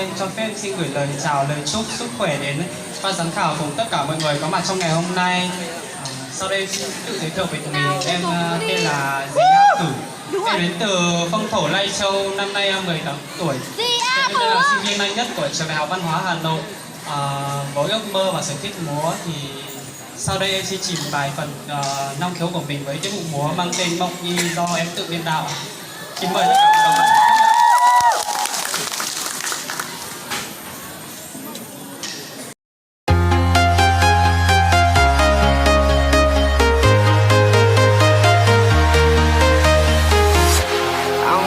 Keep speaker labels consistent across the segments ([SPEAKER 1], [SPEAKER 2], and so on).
[SPEAKER 1] em cho phép xin gửi lời chào, lời chúc sức khỏe đến ban giám khảo cùng tất cả mọi người có mặt trong ngày hôm nay. Sau đây em xin tự giới thiệu về mình. Em tên là Dì A Tử. Em đến từ Phong Thổ Lai Châu, năm nay em 18 tuổi. Em là sinh viên năm nhất của Trường Đại học Văn hóa Hà Nội. Với ước mơ và sở thích múa thì sau đây em xin trình bày phần năng khiếu của mình với tiết mục múa mang tên Mộng Nhi do em tự biên đạo. Xin mời tất cả các bạn.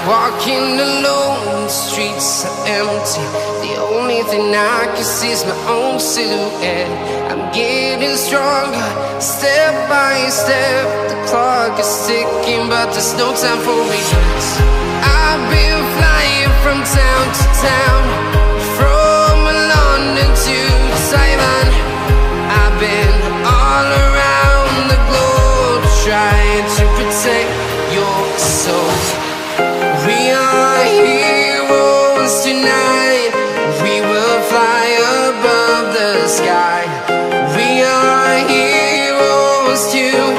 [SPEAKER 2] Walking alone, the streets are empty. The only thing I can see is my own silhouette. I'm getting stronger, step by step. The clock is ticking, but there's no time for regrets. I've been flying from town to town, from London to Taiwan. I've been all around the globe, trying to protect your soul. We are heroes tonight. We will fly above the sky. We are heroes tonight.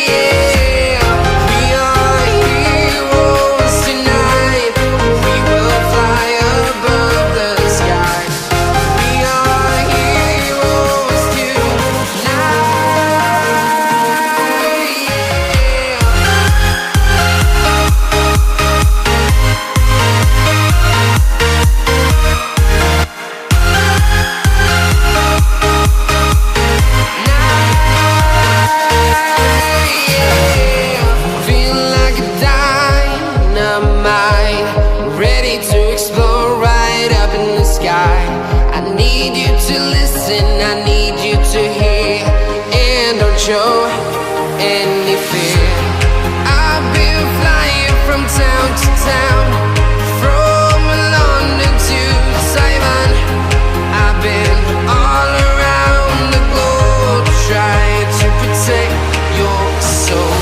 [SPEAKER 2] Yeah. We are heroes tonight. We will fly above the sky. We are heroes tonight. I need you to hear and don't show any fear. I've been flying from town to town, from London to Taiwan. I've been all around the globe, trying to protect your soul.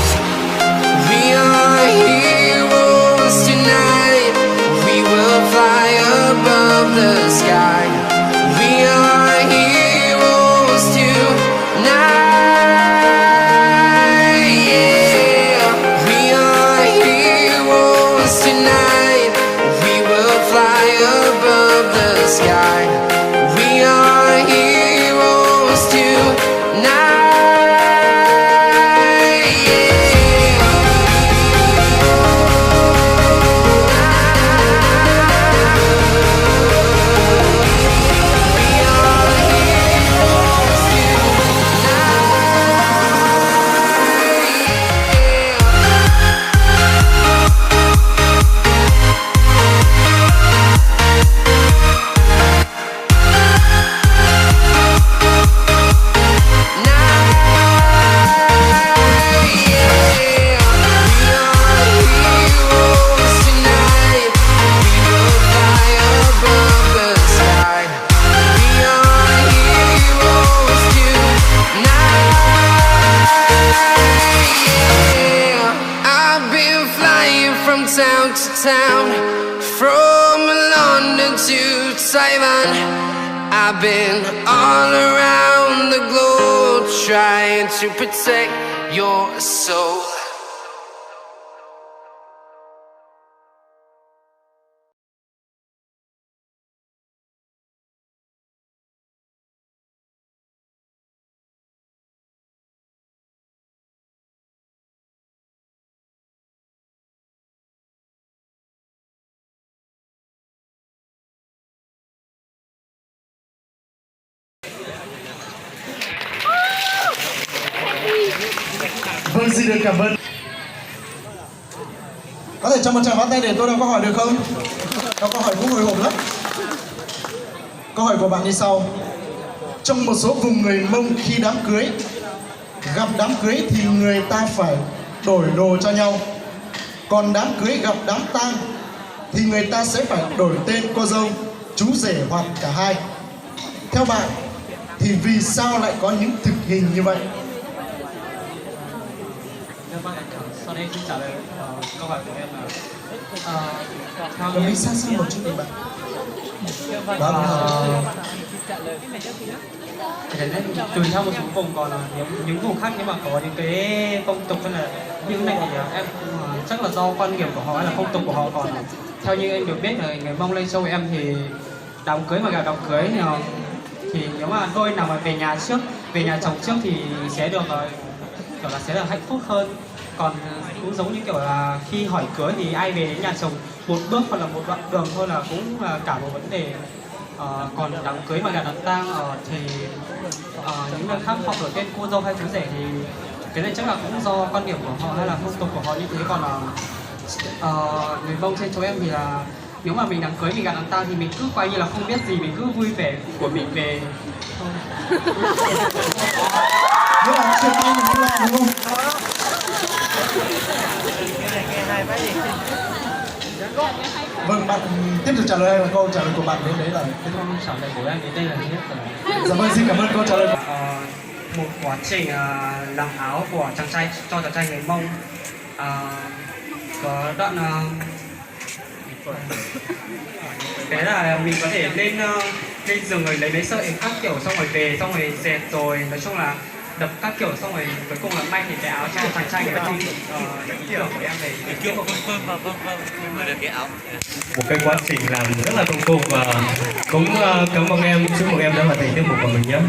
[SPEAKER 2] We are heroes tonight. We will fly above the sky. We are heroes tonight. Yeah. We are heroes tonight. We will fly above the sky. We are heroes tonight. Town to town, from London to Taiwan. I've been all around the globe, trying to protect your soul.
[SPEAKER 3] Vâng, xin được cảm ơn. Có thể cho một tràng pháo tay để tôi đọc câu hỏi được không? Đọc câu hỏi cũng hồi hộp lắm. Câu hỏi của bạn như sau. Trong một số vùng người Mông khi đám cưới, gặp đám cưới thì người ta phải đổi đồ cho nhau. Còn đám cưới gặp đám tang thì người ta sẽ phải đổi tên cô dâu, chú rể hoặc cả hai. Theo bạn thì vì sao lại có những thực hình như vậy?
[SPEAKER 1] vâng ạ. Sau đây xin trả lời câu hỏi của em là theo
[SPEAKER 3] Đồng
[SPEAKER 1] như
[SPEAKER 3] đi xa xa một chút đi bạn.
[SPEAKER 1] Ờ, cái đấy tùy theo một số vùng, còn những vùng khác nhưng mà có những cái phong tục hay là như thế này thì em chắc là do quan điểm của họ hay là phong tục của họ, còn theo như em được biết là người Mông Lây Châu em thì đám cưới mà gặp đám cưới thì nếu mà đôi nào mà về nhà trước, về nhà chồng trước thì sẽ được kiểu là sẽ được hạnh phúc hơn. Còn cũng giống như kiểu là khi hỏi cưới thì ai về đến nhà chồng một bước hoặc là một đoạn đường thôi là cũng là cả một vấn đề. Còn đám cưới mà gặp đám tang thì những nơi khác họ đổi tên cô dâu hay chú rể thì cái này chắc là cũng do quan điểm của họ hay là phong tục của họ như thế. Còn người Mông trên chỗ em thì là nếu mà mình đám cưới mình gặp đám tang thì mình cứ coi như là không biết gì, mình cứ vui vẻ của mình về thôi.
[SPEAKER 3] Nghĩa là chia tay mình không lo đúng không? Vâng, bạn tiếp tục trả lời hay là câu trả lời của bạn đến đấy là
[SPEAKER 1] Cái câu trả lời của em đến đây là hết rồi.
[SPEAKER 3] dạ vâng, xin cảm ơn câu trả lời.
[SPEAKER 1] Một quá trình làm áo của chàng trai cho chàng trai người Mông có đoạn cái là mình có thể lên giường rồi lấy mấy sợi các kiểu xong rồi về xong rồi dệt rồi nói chung là đập các kiểu xong rồi cuối cùng là may thì cái áo cho chàng trai người Mông. Ý tưởng của em về ý kiến của
[SPEAKER 4] một cái quá trình làm rất là công phu và cũng cảm ơn em, chúc mừng em đã hoàn thành tiết mục của mình nhé.